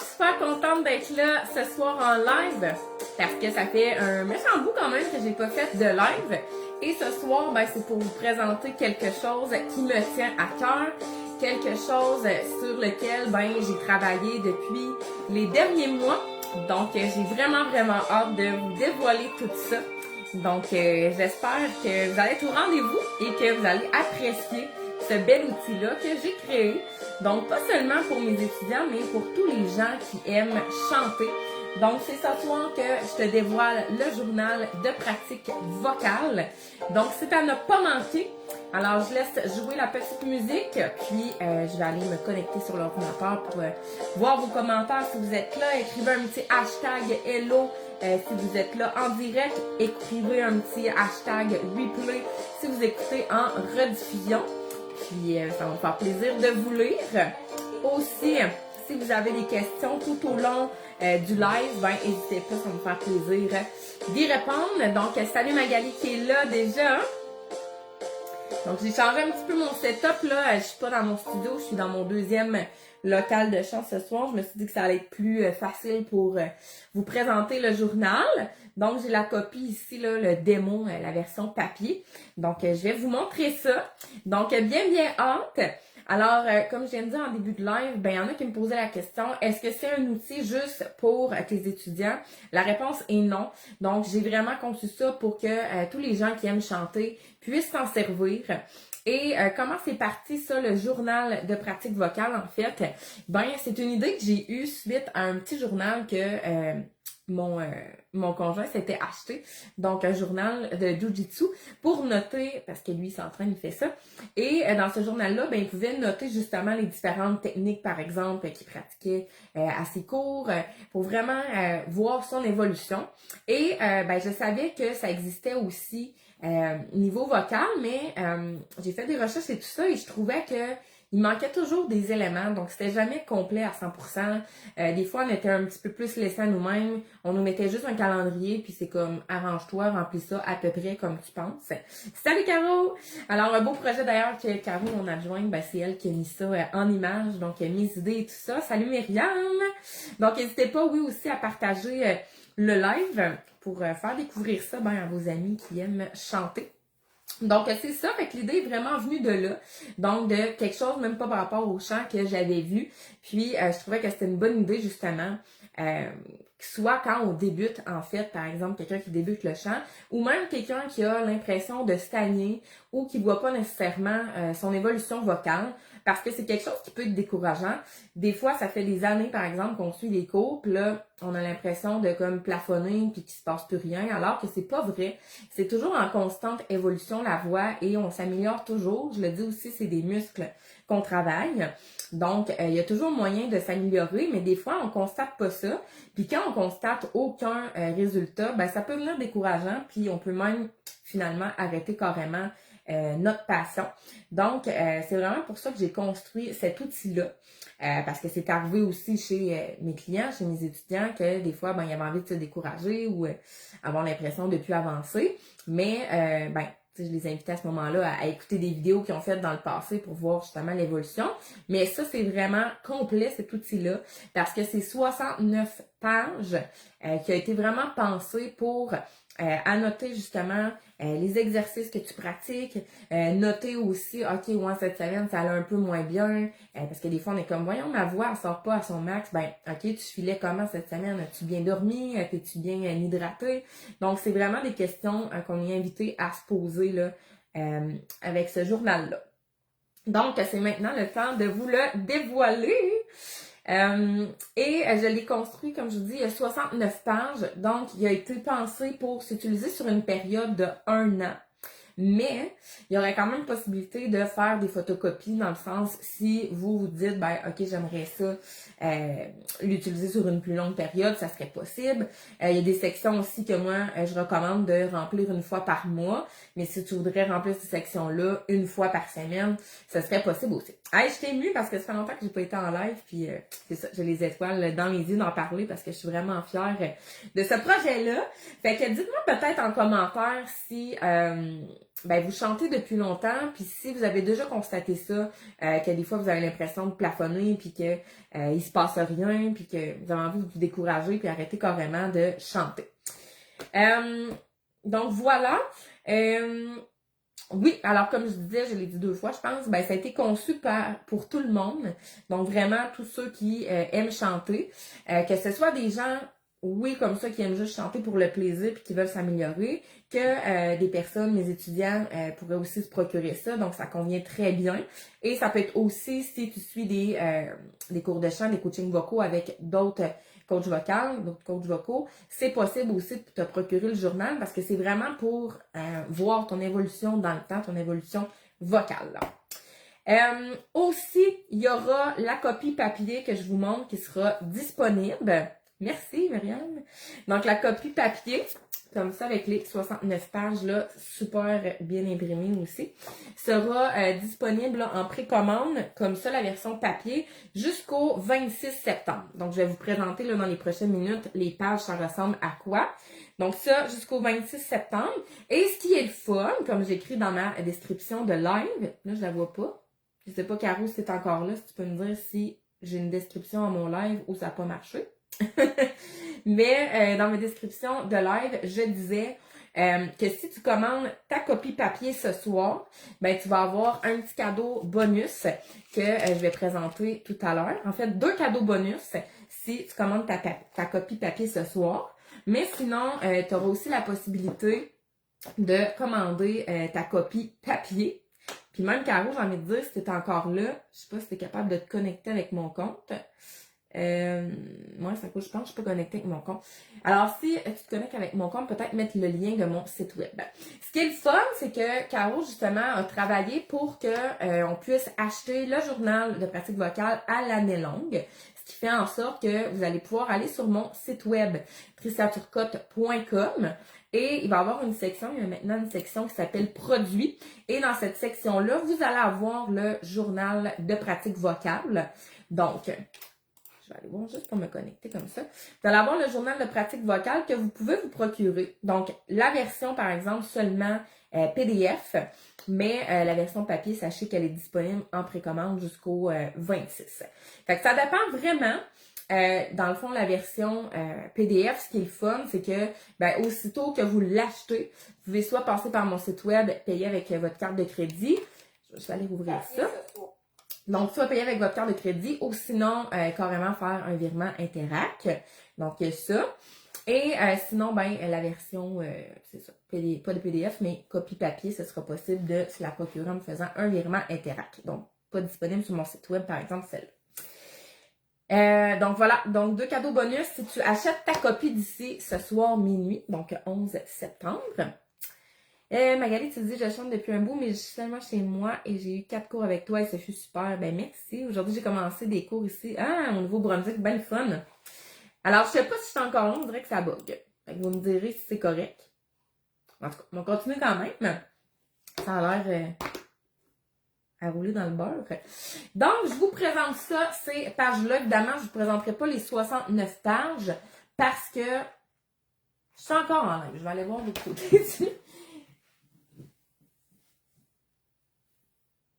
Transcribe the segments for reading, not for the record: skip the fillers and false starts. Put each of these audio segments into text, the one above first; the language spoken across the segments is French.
suis super contente d'être là ce soir en live parce que ça fait un méchant bout quand même que j'ai pas fait de live. Et ce soir, ben, c'est pour vous présenter quelque chose qui me tient à cœur, quelque chose sur lequel ben, j'ai travaillé depuis les derniers mois. Donc, j'ai vraiment hâte de vous dévoiler tout ça. Donc, j'espère que vous allez être au rendez-vous et que vous allez apprécier ce bel outil-là que j'ai créé. Donc, pas seulement pour mes étudiants, mais pour tous les gens qui aiment chanter. Donc, c'est ce soir que je te dévoile le journal de pratique vocale. Donc, c'est à ne pas manquer. Alors, je laisse jouer la petite musique, puis je vais aller me connecter sur l'ordinateur pour voir vos commentaires. Si vous êtes là, écrivez un petit hashtag hello. Si vous êtes là en direct, écrivez un petit hashtag replay si vous écoutez en rediffusion. Puis ça va me faire plaisir de vous lire. Aussi, si vous avez des questions tout au long du live, ben n'hésitez pas, ça va me faire plaisir d'y répondre. Donc, salut Magali qui est là déjà. Donc, j'ai changé un petit peu mon setup, là. Je suis pas dans mon studio, je suis dans mon deuxième local de chant ce soir. Je me suis dit que ça allait être plus facile pour vous présenter le journal. Donc, j'ai la copie ici, là, le démo, la version papier. Donc, je vais vous montrer ça. Donc, bien hâte. Alors, comme je viens de dire en début de live, ben il y en a qui me posaient la question, est-ce que c'est un outil juste pour tes étudiants? La réponse est non. Donc, j'ai vraiment conçu ça pour que tous les gens qui aiment chanter puissent s'en servir. Et comment c'est parti ça, le journal de pratique vocale, en fait? Ben, c'est une idée que j'ai eue suite à un petit journal que mon conjoint s'était acheté, donc un journal de Jiu-Jitsu pour noter, parce que lui il s'entraîne, il fait ça, et dans ce journal-là, ben il pouvait noter justement les différentes techniques, par exemple, qu'il pratiquait à ses cours, pour vraiment voir son évolution. Et ben je savais que ça existait aussi niveau vocal, mais j'ai fait des recherches et tout ça, et je trouvais que il manquait toujours des éléments, donc c'était jamais complet à 100%. Des fois, on était un petit peu plus laissés à nous-mêmes. On nous mettait juste un calendrier, puis c'est comme, arrange-toi, remplis ça à peu près comme tu penses. Salut Caro! Alors, un beau projet d'ailleurs que Caro, mon adjointe, ben, c'est elle qui a mis ça en image, donc mes idées et tout ça. Salut Myriam! Donc, n'hésitez pas, oui, aussi à partager le live pour faire découvrir ça ben, à vos amis qui aiment chanter. Donc, c'est ça, fait que l'idée est vraiment venue de là. Donc, de quelque chose, même pas par rapport au chant que j'avais vu. Puis, je trouvais que c'était une bonne idée, justement, soit quand on débute, en fait, par exemple, quelqu'un qui débute le chant, ou même quelqu'un qui a l'impression de stagner ou qui voit pas nécessairement son évolution vocale, parce que c'est quelque chose qui peut être décourageant. Des fois, ça fait des années, par exemple, qu'on suit les cours, puis là, on a l'impression de comme plafonner puis qu'il se passe plus rien, alors que c'est pas vrai. C'est toujours en constante évolution, la voix, et on s'améliore toujours. Je le dis aussi, c'est des muscles qu'on travaille. Donc, il y a toujours moyen de s'améliorer, mais des fois, on constate pas ça. Puis quand on constate aucun résultat, ben ça peut venir décourageant, puis on peut même finalement arrêter carrément notre passion. Donc, c'est vraiment pour ça que j'ai construit cet outil-là. Parce que c'est arrivé aussi chez mes clients, chez mes étudiants, que des fois, ben, ils avaient envie de se décourager ou avoir l'impression de plus avancer. Mais, ben, je les invitais à ce moment-là à écouter des vidéos qu'ils ont faites dans le passé pour voir justement l'évolution. Mais ça, c'est vraiment complet, cet outil-là, parce que c'est 69 pages qui a été vraiment pensé pour annoter justement les exercices que tu pratiques, noter aussi, ok, ouais, cette semaine, ça allait un peu moins bien, parce que des fois, on est comme, voyons, ma voix, elle sort pas à son max, ben, ok, tu filais comment cette semaine, as-tu bien dormi, t'es-tu bien hydraté? Donc, c'est vraiment des questions qu'on est invité à se poser, là, avec ce journal-là. Donc, c'est maintenant le temps de vous le dévoiler. Et je l'ai construit, comme je vous dis, il y a 69 pages. Donc, il a été pensé pour s'utiliser sur une période de 1 an. Mais, il y aurait quand même possibilité de faire des photocopies dans le sens si vous vous dites, ben, ok, j'aimerais ça l'utiliser sur une plus longue période, ça serait possible. Il y a des sections aussi que moi, je recommande de remplir une fois par mois. Mais si tu voudrais remplir cette section-là une fois par semaine, ce serait possible aussi. Hey, je t'ai émue parce que ça fait longtemps que j'ai pas été en live, puis c'est ça, j'ai les étoiles dans les yeux d'en parler parce que je suis vraiment fière de ce projet-là. Fait que dites-moi peut-être en commentaire si vous chantez depuis longtemps, puis si vous avez déjà constaté ça, que des fois vous avez l'impression de plafonner, puis que il se passe rien, puis que vous avez envie de vous décourager, puis arrêter carrément de chanter. Donc voilà. Oui, alors comme je disais, je l'ai dit 2 fois, je pense, ça a été conçu pour tout le monde. Donc vraiment, tous ceux qui aiment chanter, que ce soit des gens, oui, comme ça, qui aiment juste chanter pour le plaisir puis qui veulent s'améliorer, que des personnes, mes étudiants, pourraient aussi se procurer ça. Donc ça convient très bien. Et ça peut être aussi si tu suis des cours de chant, des coachings vocaux avec d'autres coachs vocaux, c'est possible aussi de te procurer le journal parce que c'est vraiment pour voir ton évolution dans le temps, ton évolution vocale. Aussi, il y aura la copie papier que je vous montre qui sera disponible. Merci, Myriam. Donc, la copie papier, comme ça, avec les 69 pages, là, super bien imprimées aussi, sera disponible là, en précommande, comme ça, la version papier, jusqu'au 26 septembre. Donc, je vais vous présenter là, dans les prochaines minutes les pages, ça ressemble à quoi. Donc, ça, jusqu'au 26 septembre. Et ce qui est le fun, comme j'écris dans ma description de live, là, je la vois pas. Je sais pas, Caro, si c'est encore là, si tu peux me dire si j'ai une description à mon live ou ça n'a pas marché. Mais dans ma description de live, je disais que si tu commandes ta copie papier ce soir, tu vas avoir un petit cadeau bonus que je vais présenter tout à l'heure. En fait, 2 cadeaux bonus si tu commandes ta copie papier ce soir. Mais sinon, tu auras aussi la possibilité de commander ta copie papier. Puis même, Caro, j'ai envie de dire, si tu es encore là, je sais pas si tu es capable de te connecter avec mon compte. Moi, ça coûte, je pense que je peux connecter avec mon compte. Alors, si tu te connectes avec mon compte, peut-être mettre le lien de mon site web. Ce qui est le fun, c'est que Caro, justement, a travaillé pour que on puisse acheter le journal de pratique vocale à l'année longue. Ce qui fait en sorte que vous allez pouvoir aller sur mon site web, triciaturcotte.com. Et il va y avoir une section, il y a maintenant une section qui s'appelle Produits. Et dans cette section-là, vous allez avoir le journal de pratique vocale. Donc, je vais aller voir juste pour me connecter comme ça. Vous allez avoir le journal de pratique vocale que vous pouvez vous procurer. Donc, la version, par exemple, seulement PDF, mais la version papier, sachez qu'elle est disponible en précommande jusqu'au 26. Fait que ça dépend vraiment. Dans le fond, la version PDF, ce qui est le fun, c'est que aussitôt que vous l'achetez, vous pouvez soit passer par mon site web, payer avec votre carte de crédit. Je vais juste aller ouvrir ça. Donc, soit payer avec votre carte de crédit ou sinon, carrément faire un virement Interac. Donc, ça. Et sinon, la version, c'est ça, pas de PDF, mais copie papier, ce sera possible de se la procurer en me faisant un virement Interac. Donc, pas disponible sur mon site web, par exemple, celle-là. Donc, voilà. Donc, 2 cadeaux bonus si tu achètes ta copie d'ici ce soir minuit, donc 11 septembre. Magali, tu dis, je chante depuis un bout, mais je suis seulement chez moi et j'ai eu 4 cours avec toi et ça fut super. Merci. Aujourd'hui, j'ai commencé des cours ici. Au Nouveau-Brunswick, ben le fun. Alors, je sais pas si je suis encore là, on dirait que ça bug. Fait que vous me direz si c'est correct. En tout cas, on continue quand même. Ça a l'air à rouler dans le beurre. Donc, je vous présente ça, ces pages-là. Évidemment, je ne vous présenterai pas les 69 pages parce que je suis encore en live. Je vais aller voir l'autre côté ici.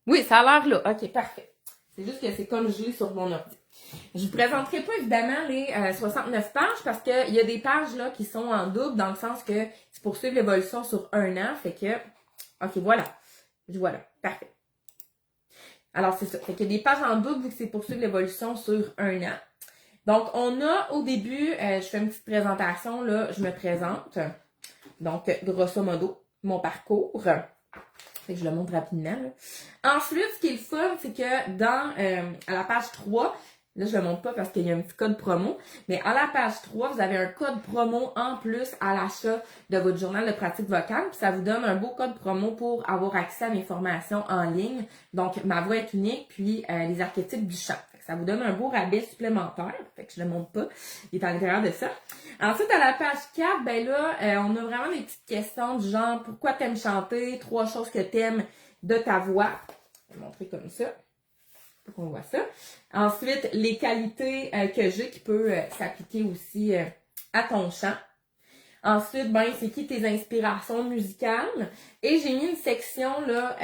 Oui, ça a l'air là. OK, parfait. C'est juste que c'est comme je l'ai sur mon ordi. Je ne vous présenterai pas évidemment les 69 pages parce qu'il y a des pages là qui sont en double dans le sens que c'est pour suivre l'évolution sur 1 an. Fait que, OK, voilà. Voilà, parfait. Alors, c'est ça. Fait qu'il y a des pages en double vu que c'est pour suivre l'évolution sur 1 an. Donc, on a au début, je fais une petite présentation, là, je me présente. Donc, grosso modo, mon parcours. Fait que je le montre rapidement. Là. Ensuite, ce qui est le fun, c'est que à la page 3, là, je le montre pas parce qu'il y a un petit code promo, mais à la page 3, vous avez un code promo en plus à l'achat de votre journal de pratique vocale. Puis ça vous donne un beau code promo pour avoir accès à mes formations en ligne. Donc, ma voix est unique, puis les archétypes du chant. ça vous donne un beau rabais supplémentaire. Fait que je le montre pas. Il est à l'intérieur de ça. Ensuite, à la page 4, ben là, on a vraiment des petites questions du genre, pourquoi t'aimes chanter? 3 choses que t'aimes de ta voix. Je vais montrer comme ça. Pour qu'on voit ça. Ensuite, les qualités que j'ai qui peuvent s'appliquer aussi à ton chant. Ensuite, ben, c'est qui tes inspirations musicales. Et j'ai mis une section, là,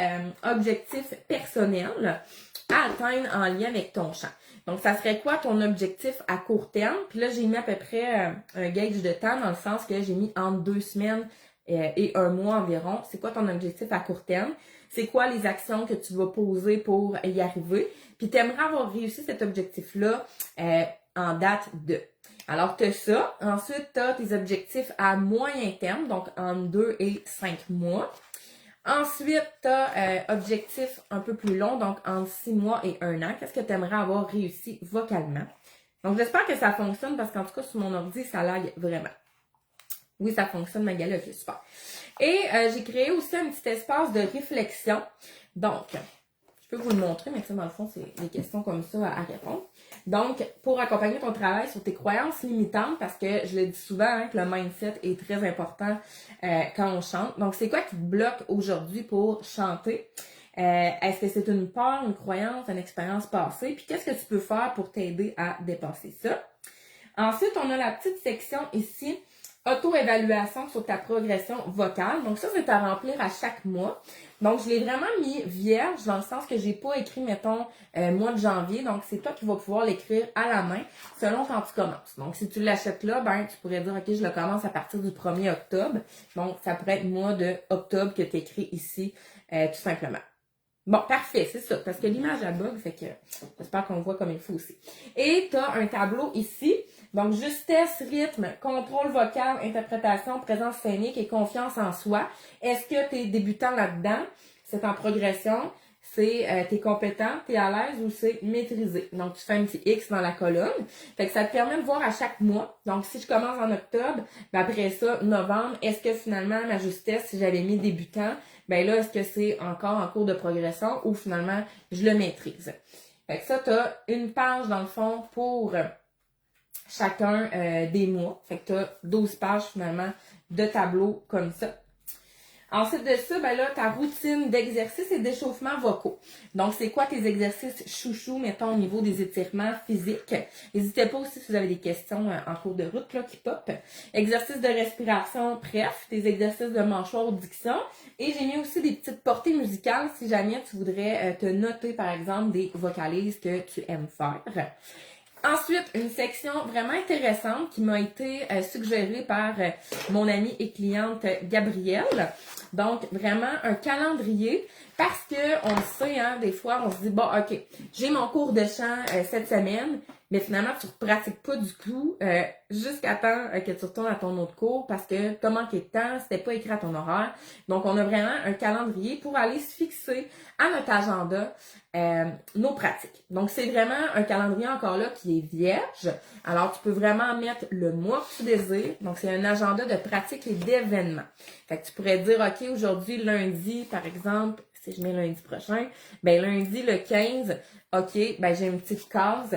objectifs personnels à atteindre en lien avec ton chant. Donc, ça serait quoi ton objectif à court terme? Puis là, j'ai mis à peu près un gauge de temps dans le sens que j'ai mis entre 2 semaines et 1 mois environ. C'est quoi ton objectif à court terme? C'est quoi les actions que tu vas poser pour y arriver? Puis tu aimerais avoir réussi cet objectif-là en date de. Alors, tu as ça. Ensuite, tu as tes objectifs à moyen terme, donc entre 2 et 5 mois. Ensuite, tu as objectifs un peu plus longs, donc entre 6 mois et 1 an. Qu'est-ce que tu aimerais avoir réussi vocalement? Donc, j'espère que ça fonctionne parce qu'en tout cas, sur mon ordi, ça lag vraiment. Oui, ça fonctionne, Magali, ok, super. Et j'ai créé aussi un petit espace de réflexion. Donc, je peux vous le montrer, mais ça, dans le fond, c'est des questions comme ça à répondre. Donc, pour accompagner ton travail sur tes croyances limitantes, parce que je le dis souvent, hein, que le mindset est très important quand on chante. Donc, c'est quoi qui te bloque aujourd'hui pour chanter? Est-ce que c'est une peur, une croyance, une expérience passée? Puis, qu'est-ce que tu peux faire pour t'aider à dépasser ça? Ensuite, on a la petite section ici, auto-évaluation sur ta progression vocale. Donc ça, c'est à remplir à chaque mois. Donc, je l'ai vraiment mis vierge dans le sens que j'ai pas écrit, mettons, mois de janvier. Donc, c'est toi qui vas pouvoir l'écrire à la main selon quand tu commences. Donc, si tu l'achètes là, ben, tu pourrais dire, OK, je le commence à partir du 1er octobre. Donc, ça pourrait être mois de octobre que tu écris ici, tout simplement. Bon, parfait, c'est ça, parce que l'image a bug, fait que j'espère qu'on voit comme il faut aussi. Et tu as un tableau ici, donc justesse, rythme, contrôle vocal, interprétation, présence scénique et confiance en soi. Est-ce que tu es débutant là-dedans? C'est en progression, c'est t'es compétent, t'es à l'aise ou c'est maîtrisé. Donc, tu fais un petit X dans la colonne. Fait que ça te permet de voir à chaque mois. Donc, si je commence en octobre, ben après ça, novembre, est-ce que finalement, ma justesse, si j'avais mis débutant, ben là, est-ce que c'est encore en cours de progression ou finalement, je le maîtrise? Fait que ça, tu as une page dans le fond pour chacun des mois. Fait que tu as 12 pages finalement de tableaux comme ça. Ensuite de ça, ben là, ta routine d'exercice et d'échauffement vocaux. Donc, c'est quoi tes exercices chouchou, mettons, au niveau des étirements physiques? N'hésitez pas aussi si vous avez des questions en cours de route là, qui pop. Exercices de respiration, bref, tes exercices de mâchoire, diction. Et j'ai mis aussi des petites portées musicales si jamais tu voudrais te noter, par exemple, des vocalises que tu aimes faire. Ensuite, une section vraiment intéressante qui m'a été suggérée par mon amie et cliente Gabrielle. Donc, vraiment un calendrier parce que on le sait, hein, des fois, on se dit, bon, OK, j'ai mon cours de chant cette semaine, mais finalement, tu ne pratiques pas du tout jusqu'à temps que tu retournes à ton autre cours parce que t'as manqué de temps, c'était pas écrit à ton horaire. Donc, on a vraiment un calendrier pour aller se fixer à notre agenda nos pratiques. Donc, c'est vraiment un calendrier encore là qui est vierge. Alors, tu peux vraiment mettre le mois que tu désires. Donc, c'est un agenda de pratique et d'événements. Fait que tu pourrais dire, OK, aujourd'hui, lundi, par exemple, si je mets lundi prochain, ben lundi, le 15, OK, ben j'ai une petite case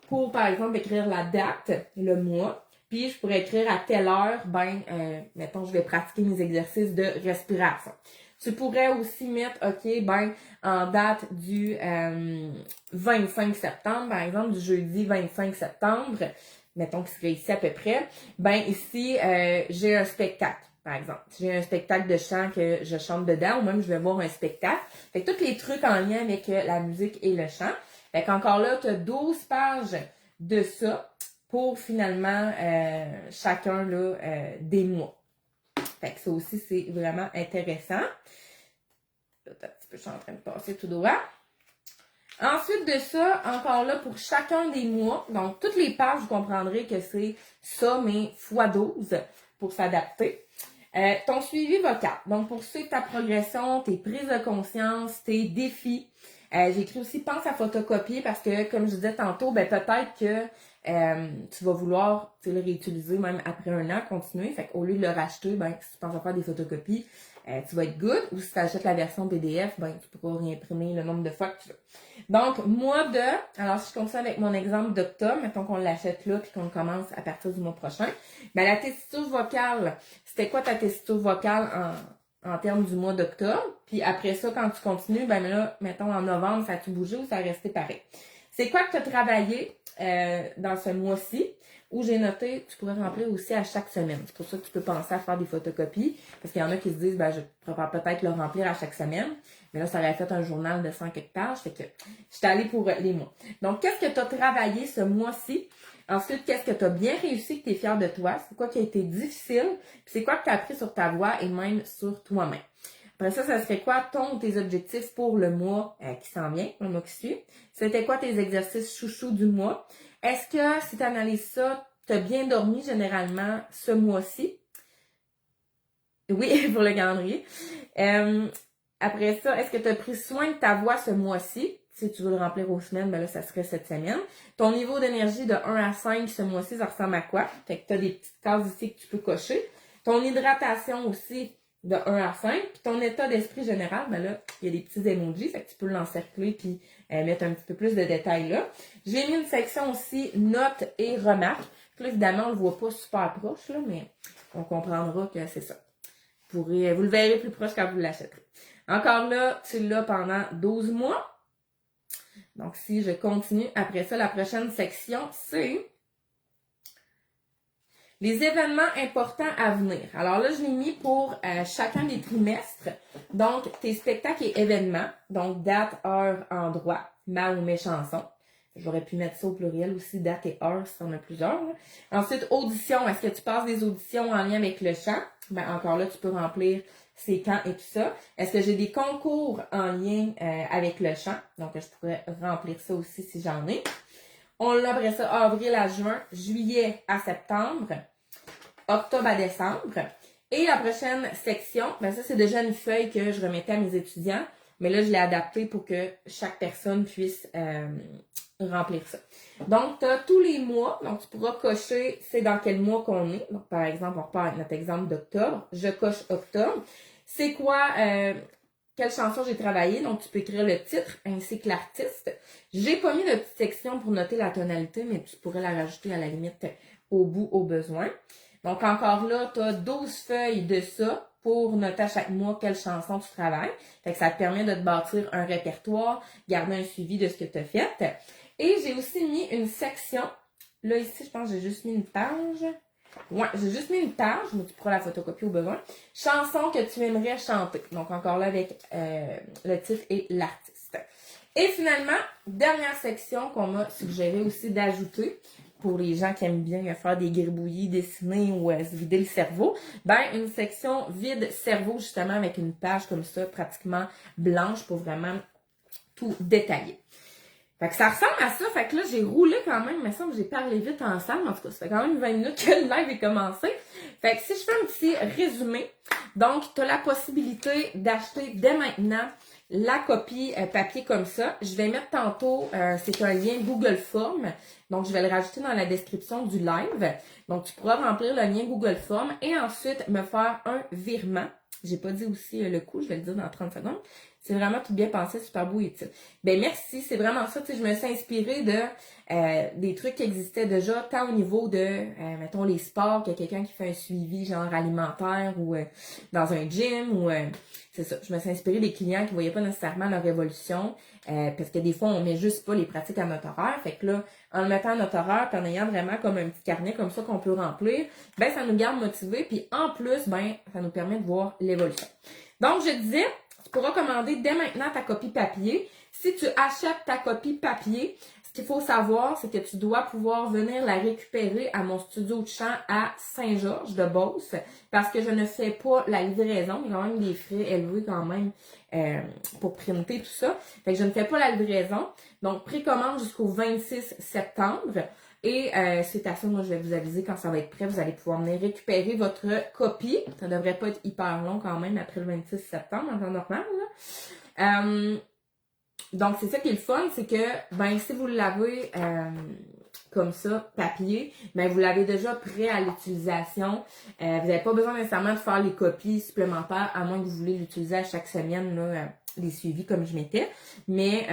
pour, par exemple, écrire la date, le mois. Puis, je pourrais écrire à telle heure, mettons, je vais pratiquer mes exercices de respiration. Tu pourrais aussi mettre, OK, en date du 25 septembre, par exemple, du jeudi 25 septembre, mettons qu'il serait ici à peu près, ici, j'ai un spectacle, par exemple. J'ai un spectacle de chant que je chante dedans, ou même je vais voir un spectacle. Fait que tous les trucs en lien avec la musique et le chant. Fait qu'encore là, tu as 12 pages de ça pour finalement chacun là, des mois. Fait que ça aussi, c'est vraiment intéressant. Là, un petit peu, je suis en train de passer tout droit. Ensuite de ça, encore là, pour chacun des mois, donc toutes les pages, vous comprendrez que c'est ça, mais x12 pour s'adapter. Ton suivi vocal. Donc, pour suivre ta progression, tes prises de conscience, tes défis. J'ai écrit aussi pense à photocopier parce que, comme je disais tantôt, peut-être que tu vas vouloir le réutiliser même après 1 an, continuer. Fait qu'au lieu de le racheter, si tu penses à faire des photocopies, tu vas être good. Ou si tu achètes la version PDF, ben tu pourras réimprimer le nombre de fois que tu veux. Donc, mois de, alors si je continue avec mon exemple d'octobre, mettons qu'on l'achète là puis qu'on commence à partir du mois prochain, ben la tessiture vocale, c'était quoi ta tessiture vocale en termes du mois d'octobre? Puis après ça, quand tu continues, ben là, mettons en novembre, ça a-tu bougé ou ça a resté pareil? C'est quoi que tu as travaillé dans ce mois-ci? Où j'ai noté, tu pourrais remplir aussi à chaque semaine. C'est pour ça que tu peux penser à faire des photocopies, parce qu'il y en a qui se disent, ben, je préfère peut-être le remplir à chaque semaine, mais là, ça aurait fait un journal de 100 quelques pages, fait que je suis allée pour les mois. Donc, qu'est-ce que tu as travaillé ce mois-ci? Ensuite, qu'est-ce que tu as bien réussi, que tu es fier de toi? C'est quoi qui a été difficile? Puis c'est quoi que tu as appris sur ta voix et même sur toi-même? Après ça, ça serait quoi ton ou tes objectifs pour le mois qui s'en vient, le mois qui suit? C'était quoi tes exercices chouchous du mois? Est-ce que, si tu analyses ça, tu as bien dormi généralement ce mois-ci? Oui, pour le calendrier. Après ça, est-ce que tu as pris soin de ta voix ce mois-ci? Si tu veux le remplir aux semaines, ben là, ça serait cette semaine. Ton niveau d'énergie de 1 à 5 ce mois-ci, ça ressemble à quoi? Fait que tu as des petites cases ici que tu peux cocher. Ton hydratation aussi, de 1 à 5. Puis ton état d'esprit général, ben là, il y a des petits emojis, fait que tu peux l'encercler puis mettre un petit peu plus de détails là. J'ai mis une section aussi notes et remarques. Là, évidemment, on le voit pas super proche, là, mais on comprendra que c'est ça. Vous le verrez plus proche quand vous l'achèterez. Encore là, tu l'as pendant 12 mois. Donc, si je continue, après ça, la prochaine section, c'est les événements importants à venir. Alors là, je l'ai mis pour chacun des trimestres. Donc, tes spectacles et événements. Donc, date, heure, endroit, ma ou mes chansons. J'aurais pu mettre ça au pluriel aussi, date et heure, si on a plusieurs. Là. Ensuite, audition. Est-ce que tu passes des auditions en lien avec le chant? Ben, encore là, tu peux remplir c'est quand et tout ça. Est-ce que j'ai des concours en lien avec le chant? Donc, je pourrais remplir ça aussi si j'en ai. On l'a après ça, avril à juin, juillet à septembre, octobre à décembre. Et la prochaine section, ben ça, c'est déjà une feuille que je remettais à mes étudiants. Mais là, je l'ai adaptée pour que chaque personne puisse remplir ça. Donc, tu as tous les mois. Donc, tu pourras cocher c'est dans quel mois qu'on est. Donc, par exemple, on repart avec notre exemple d'octobre. Je coche octobre. C'est quoi, quelle chanson j'ai travaillé. Donc, tu peux écrire le titre ainsi que l'artiste. J'ai pas mis de petite section pour noter la tonalité, mais tu pourrais la rajouter à la limite au bout, au besoin. Donc, encore là, tu as 12 feuilles de ça pour noter à chaque mois quelle chanson tu travailles. Fait que ça te permet de te bâtir un répertoire, garder un suivi de ce que tu as fait. Et j'ai aussi mis une section. Là, ici, je pense que j'ai juste mis une page. Ouais, j'ai juste mis une page, mais tu pourras la photocopier au besoin. Chanson que tu aimerais chanter. Donc, encore là, avec le titre et l'artiste. Et finalement, dernière section qu'on m'a suggéré aussi d'ajouter pour les gens qui aiment bien faire des gribouillis, dessiner ou se vider le cerveau, ben une section vide cerveau justement avec une page comme ça, pratiquement blanche pour vraiment tout détailler. Fait que ça ressemble à ça, fait que là j'ai roulé quand même, mais ça j'ai parlé vite ensemble, en tout cas ça fait quand même 20 minutes que le live est commencé. Fait que si je fais un petit résumé, donc tu as la possibilité d'acheter dès maintenant la copie papier comme ça. Je vais mettre tantôt, c'est un lien Google Form. Donc, je vais le rajouter dans la description du live. Donc, tu pourras remplir le lien Google Form et ensuite me faire un virement. J'ai pas dit aussi le coût, je vais le dire dans 30 secondes. C'est vraiment tout bien pensé, super beau et utile. Ben merci, c'est vraiment ça. Tu sais, je me suis inspirée de des trucs qui existaient déjà, tant au niveau de, mettons, les sports, qu'il y a quelqu'un qui fait un suivi genre alimentaire ou dans un gym ou c'est ça. Je me suis inspirée des clients qui voyaient pas nécessairement leur évolution parce que des fois, on met juste pas les pratiques à notre horaire. Fait que là, en le mettant à notre horaire, puis en ayant vraiment comme un petit carnet comme ça qu'on peut remplir, ben ça nous garde motivés. Puis en plus, ben ça nous permet de voir l'évolution. Donc, je disais, tu pourras commander dès maintenant ta copie papier. Si tu achètes ta copie papier, ce qu'il faut savoir, c'est que tu dois pouvoir venir la récupérer à mon studio de chant à Saint-Georges-de-Beauce parce que je ne fais pas la livraison. Il y a quand même des frais élevés quand même pour printer tout ça. Fait que je ne fais pas la livraison. Donc, précommande jusqu'au 26 septembre. Et c'est à ça, moi, je vais vous aviser quand ça va être prêt. Vous allez pouvoir venir récupérer votre copie. Ça devrait pas être hyper long quand même après le 26 septembre, en temps normal. Là. Donc, c'est ça qui est le fun, c'est que, ben, si vous l'avez comme ça, papier, mais vous l'avez déjà prêt à l'utilisation. Vous n'avez pas besoin nécessairement de faire les copies supplémentaires, à moins que vous voulez l'utiliser à chaque semaine, là, les suivis comme je mettais. Mais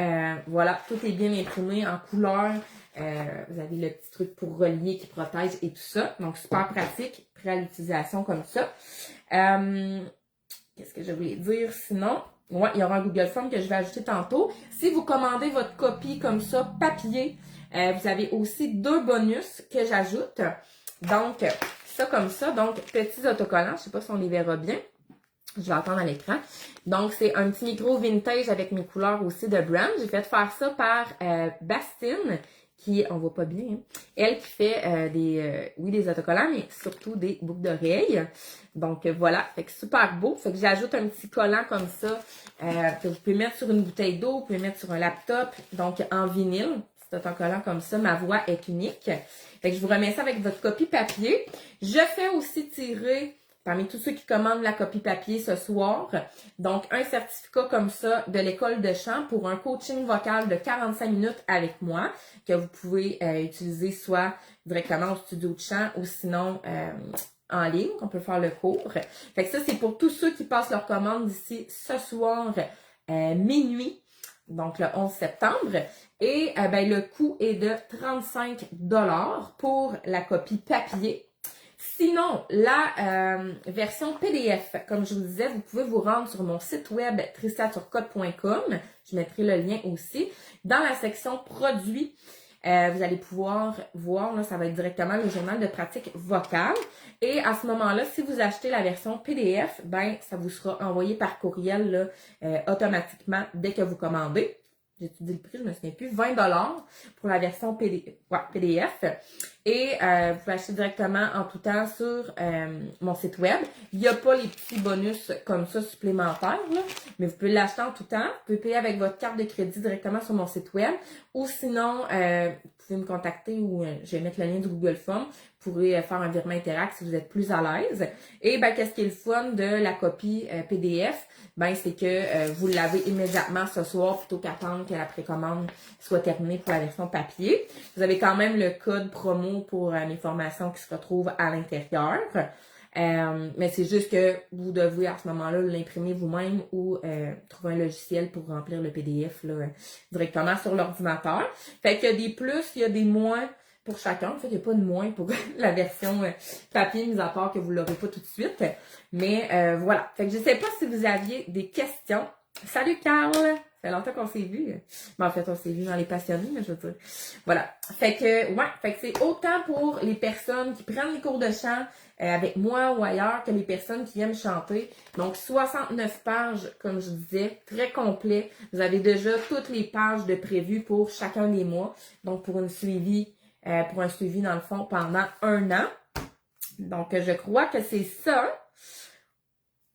voilà, tout est bien imprimé en couleur. Vous avez le petit truc pour relier qui protège et tout ça. Donc, super pratique, prêt à l'utilisation comme ça. Qu'est-ce que je voulais dire sinon? Ouais, il y aura un Google Form que je vais ajouter tantôt. Si vous commandez votre copie comme ça, papier, vous avez aussi 2 bonus que j'ajoute. Donc, ça comme ça. Donc, petits autocollants. Je sais pas si on les verra bien. Je vais attendre à l'écran. Donc, c'est un petit micro vintage avec mes couleurs aussi de brand. J'ai fait faire ça par Bastine, qui, on voit pas bien, hein. Elle qui fait des autocollants, mais surtout des boucles d'oreilles. Donc, voilà. Fait que super beau. Fait que j'ajoute un petit collant comme ça, que vous pouvez mettre sur une bouteille d'eau, vous pouvez mettre sur un laptop, donc en vinyle. Petit autocollant comme ça. Ma voix est unique. Fait que je vous remets ça avec votre copie papier. Je fais aussi tirer parmi tous ceux qui commandent la copie papier ce soir, donc un certificat comme ça de l'école de chant pour un coaching vocal de 45 minutes avec moi, que vous pouvez utiliser soit directement au studio de chant ou sinon en ligne, qu'on peut faire le cours. Fait que ça, c'est pour tous ceux qui passent leur commande d'ici ce soir minuit, donc le 11 septembre. Et le coût est de 35 $ pour la copie papier. Sinon, la version PDF, comme je vous disais, vous pouvez vous rendre sur mon site web tristaturcotte.com. Je mettrai le lien aussi. Dans la section produits, vous allez pouvoir voir, là, ça va être directement le journal de pratique vocale. Et à ce moment-là, si vous achetez la version PDF, ça vous sera envoyé par courriel là, automatiquement dès que vous commandez. J'étudie le prix, je me souviens plus, 20 $ pour la version PDF. Et vous pouvez acheter directement en tout temps sur mon site web. Il n'y a pas les petits bonus comme ça supplémentaires, là, mais vous pouvez l'acheter en tout temps. Vous pouvez payer avec votre carte de crédit directement sur mon site web. Ou sinon, vous pouvez me contacter ou je vais mettre le lien du Google Form. Vous pourrez faire un virement Interact si vous êtes plus à l'aise. Et qu'est-ce qui est le fun de la copie PDF? C'est que vous l'avez immédiatement ce soir plutôt qu'attendre que la précommande soit terminée pour la version papier. Vous avez quand même le code promo pour mes formations qui se retrouvent à l'intérieur. Mais c'est juste que vous devez à ce moment-là l'imprimer vous-même ou trouver un logiciel pour remplir le PDF là, directement sur l'ordinateur. Fait qu'il y a des plus, il y a des moins pour chacun. En fait, il n'y a pas de moins pour la version papier, mis à part que vous ne l'aurez pas tout de suite. Mais voilà. Fait que je ne sais pas si vous aviez des questions. Salut Carl! Ça fait longtemps qu'on s'est vu. En fait, on s'est vu dans les passionnés, mais je veux dire. Voilà. Fait que c'est autant pour les personnes qui prennent les cours de chant avec moi ou ailleurs que les personnes qui aiment chanter. Donc, 69 pages, comme je disais, très complet. Vous avez déjà toutes les pages de prévues pour chacun des mois. Donc, pour un suivi dans le fond pendant 1 an. Donc, je crois que c'est ça.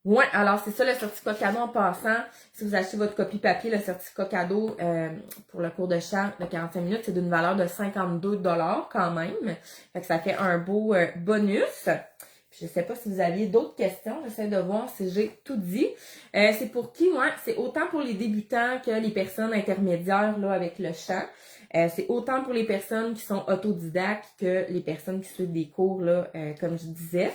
Ouais, alors c'est ça le certificat cadeau en passant. Si vous achetez votre copie papier, le certificat cadeau pour le cours de chant de 45 minutes, c'est d'une valeur de 52 $ quand même. Fait que ça fait un beau bonus. Puis je sais pas si vous aviez d'autres questions. J'essaie de voir si j'ai tout dit. C'est pour qui? Ouais, c'est autant pour les débutants que les personnes intermédiaires là avec le chant. C'est autant pour les personnes qui sont autodidactes que les personnes qui suivent des cours là, comme je disais.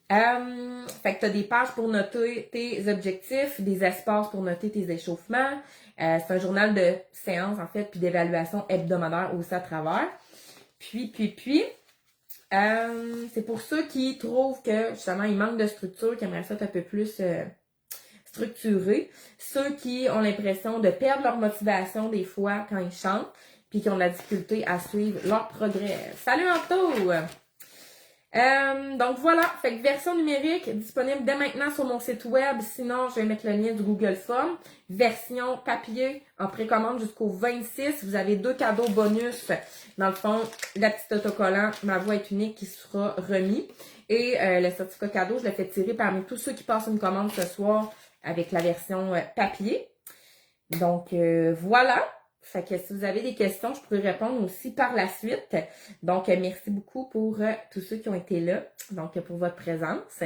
Fait que tu as des pages pour noter tes objectifs, des espaces pour noter tes échauffements. C'est un journal de séance, en fait, puis d'évaluation hebdomadaire aussi à travers. Puis, c'est pour ceux qui trouvent que, justement, il manque de structure, qui aimeraient ça être un peu plus structuré. Ceux qui ont l'impression de perdre leur motivation des fois quand ils chantent, puis qui ont de la difficulté à suivre leur progrès. Salut Anto! Donc voilà, fait que version numérique disponible dès maintenant sur mon site web, sinon je vais mettre le lien du Google Form. Version papier en précommande jusqu'au 26, vous avez 2 cadeaux bonus. Dans le fond, la petite autocollant, ma voix est unique qui sera remis. Et le certificat cadeau, je le fais tirer parmi tous ceux qui passent une commande ce soir avec la version papier. Donc voilà. Fait que si vous avez des questions, je pourrais répondre aussi par la suite. Donc, merci beaucoup pour tous ceux qui ont été là, donc pour votre présence.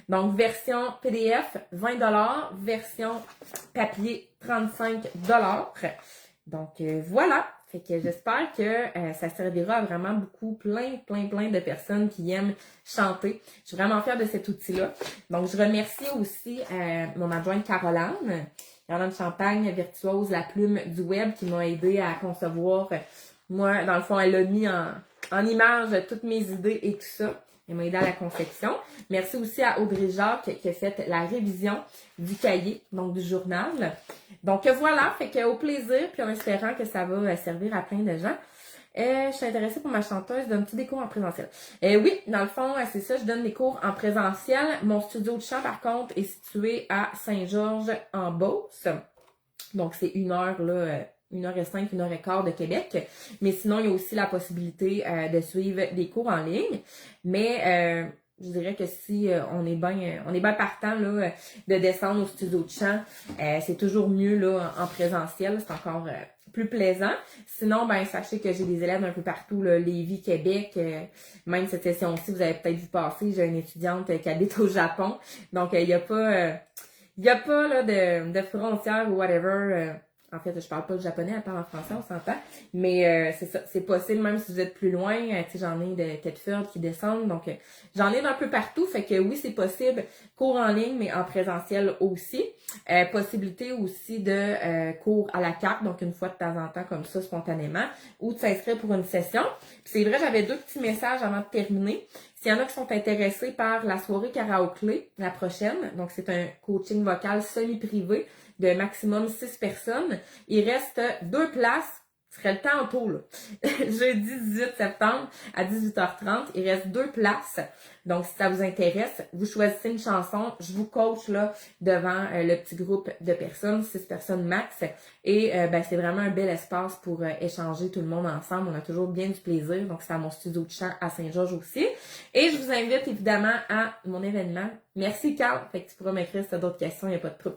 Donc, version PDF, 20 $, version papier, 35 $. Donc, voilà. Fait que j'espère que ça servira à vraiment beaucoup, plein de personnes qui aiment chanter. Je suis vraiment fière de cet outil-là. Donc, je remercie aussi mon adjointe Caroline Champagne, virtuose, la plume du web, qui m'a aidé à concevoir. Moi, dans le fond, elle a mis en image toutes mes idées et tout ça. Elle m'a aidé à la conception. Merci aussi à Audrey Jacques qui a fait la révision du cahier, donc du journal. Donc voilà, fait que au plaisir, puis en espérant que ça va servir à plein de gens. Je suis intéressée pour ma chanteuse, donne-tu des cours en présentiel? Oui, dans le fond, c'est ça, je donne des cours en présentiel. Mon studio de chant, par contre, est situé à Saint-Georges-en-Beauce. Donc, c'est 1 heure, là, 1h05, 1h15 de Québec. Mais sinon, il y a aussi la possibilité de suivre des cours en ligne. Mais je dirais que si on est bien partant là, de descendre au studio de chant, c'est toujours mieux là en présentiel, c'est encore plus plaisant. Sinon, ben sachez que j'ai des élèves un peu partout, là, Lévis, Québec. Même cette session-ci, vous avez peut-être vu passer, j'ai une étudiante qui habite au Japon. Donc, il n'y a pas là, de frontières ou whatever. En fait, je parle pas le japonais, elle parle en français, on s'entend. Mais c'est ça, c'est possible, même si vous êtes plus loin. Tu sais, j'en ai de Thetford qui descendent. Donc, j'en ai d'un peu partout. Fait que oui, c'est possible. Cours en ligne, mais en présentiel aussi. Possibilité aussi de cours à la carte, donc une fois de temps en temps, comme ça, spontanément. Ou de s'inscrire pour une session. Puis c'est vrai, j'avais 2 petits messages avant de terminer. S'il y en a qui sont intéressés par la soirée karaoké, la prochaine, donc c'est un coaching vocal semi-privé de maximum 6 personnes, il reste 2 places. Ce serait le temps tôt, là. Jeudi 18 septembre à 18h30, il reste 2 places. Donc, si ça vous intéresse, vous choisissez une chanson, je vous coach là devant le petit groupe de personnes, 6 personnes max. Et ben c'est vraiment un bel espace pour échanger tout le monde ensemble. On a toujours bien du plaisir. Donc, c'est à mon studio de chant à Saint-Georges aussi. Et je vous invite évidemment à mon événement. Merci Carl. Fait que tu pourras m'écrire si tu as d'autres questions, il n'y a pas de trouble.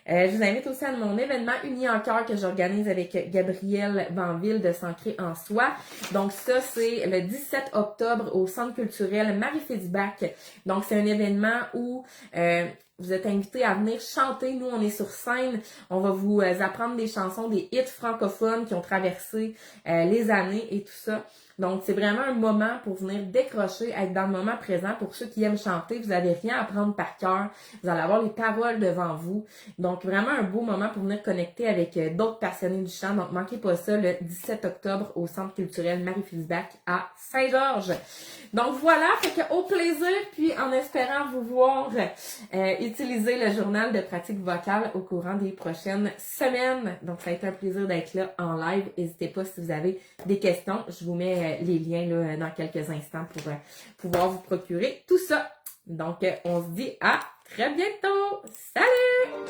Je vous invite aussi à mon événement Unis en cœur que j'organise avec Gabrielle Banville de S'ancrer en soi. Donc ça, c'est le 17 octobre au Centre culturel Marie-Fitzbach. Donc c'est un événement où vous êtes invités à venir chanter. Nous, on est sur scène. On va vous apprendre des chansons, des hits francophones qui ont traversé les années et tout ça. Donc, c'est vraiment un moment pour venir décrocher, être dans le moment présent. Pour ceux qui aiment chanter, vous n'avez rien à apprendre par cœur. Vous allez avoir les paroles devant vous. Donc, vraiment un beau moment pour venir connecter avec d'autres passionnés du chant. Donc, manquez pas ça le 17 octobre au Centre culturel Marie-Fitzbach à Saint-Georges. Donc, voilà. Fait que au plaisir, puis en espérant vous voir utiliser le journal de pratique vocale au courant des prochaines semaines. Donc, ça a été un plaisir d'être là en live. N'hésitez pas si vous avez des questions. Je vous mets les liens là, dans quelques instants pour pouvoir vous procurer tout ça. Donc, on se dit à très bientôt. Salut!